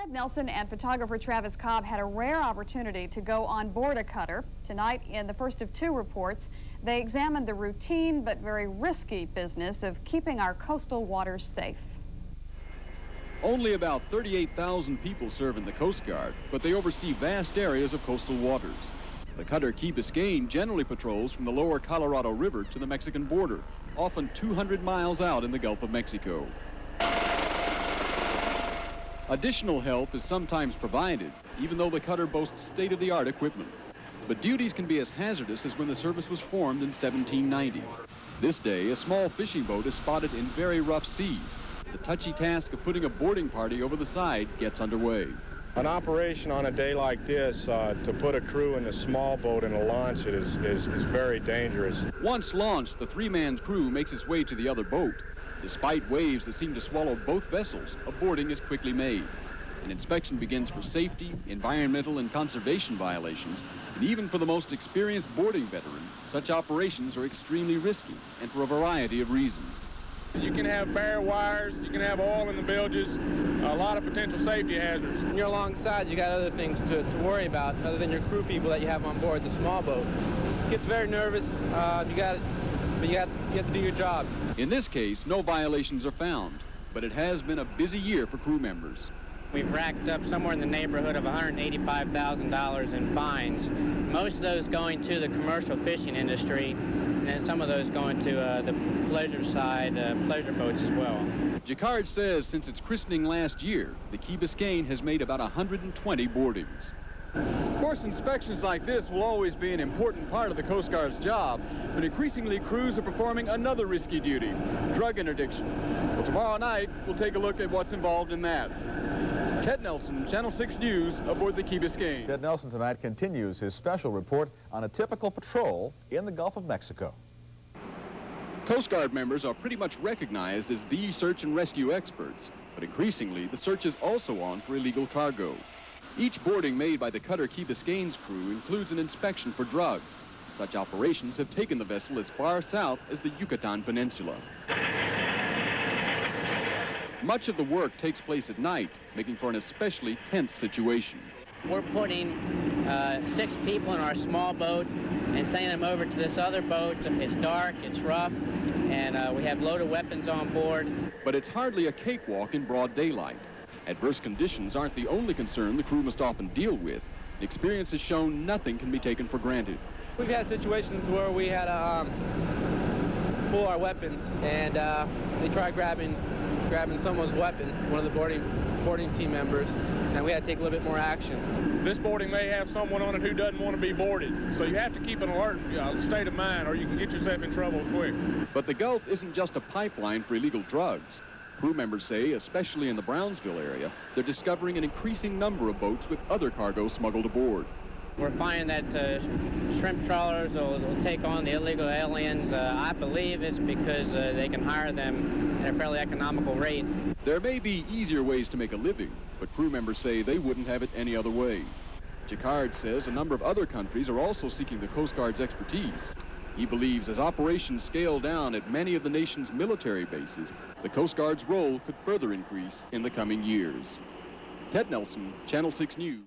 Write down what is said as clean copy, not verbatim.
Ted Nelson and photographer Travis Cobb had a rare opportunity to go on board a cutter. Tonight, in the first of two reports, they examined the routine but very risky business of keeping our coastal waters safe. Only about 38,000 people serve in the Coast Guard, but they oversee vast areas of coastal waters. The cutter Key Biscayne generally patrols from the lower Colorado River to the Mexican border, often 200 miles out in the Gulf of Mexico. Additional help is sometimes provided, even though the cutter boasts state-of-the-art equipment. But duties can be as hazardous as when the service was formed in 1790. This day, a small fishing boat is spotted in very rough seas. The touchy task of putting a boarding party over the side gets underway. An operation on a day like this, to put a crew in a small boat and to launch it is very dangerous. Once launched, the three-man crew makes its way to the other boat. Despite waves that seem to swallow both vessels, a boarding is quickly made. An inspection begins for safety, environmental, and conservation violations, and even for the most experienced boarding veteran, such operations are extremely risky, and for a variety of reasons. You can have bare wires, you can have oil in the bilges, a lot of potential safety hazards. When you're alongside, you got other things to worry about other than your crew people that you have on board the small boat. It gets very nervous, but you have to do your job. In this case, no violations are found, but it has been a busy year for crew members. We've racked up somewhere in the neighborhood of $185,000 in fines, most of those going to the commercial fishing industry, and then some of those going to the pleasure side, pleasure boats as well. Jacquard says since its christening last year, the Key Biscayne has made about 120 boardings. Of course, inspections like this will always be an important part of the Coast Guard's job, but increasingly crews are performing another risky duty, drug interdiction. Well, tomorrow night, we'll take a look at what's involved in that. Ted Nelson, Channel 6 News, aboard the Key Biscayne. Ted Nelson tonight continues his special report on a typical patrol in the Gulf of Mexico. Coast Guard members are pretty much recognized as the search and rescue experts, but increasingly the search is also on for illegal cargo. Each boarding made by the cutter Key Biscayne's crew includes an inspection for drugs. Such operations have taken the vessel as far south as the Yucatan Peninsula. Much of the work takes place at night, making for an especially tense situation. We're putting 6 people in our small boat and sending them over to this other boat. It's dark, it's rough, and we have loaded weapons on board. But it's hardly a cakewalk in broad daylight. Adverse conditions aren't the only concern the crew must often deal with. Experience has shown nothing can be taken for granted. We've had situations where we had to pull our weapons, and they tried grabbing someone's weapon, one of the boarding team members, and we had to take a little bit more action. This boarding may have someone on it who doesn't want to be boarded, so you have to keep an alert state of mind or you can get yourself in trouble quick. But the Gulf isn't just a pipeline for illegal drugs. Crew members say, especially in the Brownsville area, they're discovering an increasing number of boats with other cargo smuggled aboard. We're finding that shrimp trawlers will take on the illegal aliens. I believe it's because they can hire them at a fairly economical rate. There may be easier ways to make a living, but crew members say they wouldn't have it any other way. Jacquard says a number of other countries are also seeking the Coast Guard's expertise. He believes as operations scale down at many of the nation's military bases, the Coast Guard's role could further increase in the coming years. Ted Nelson, Channel 6 News.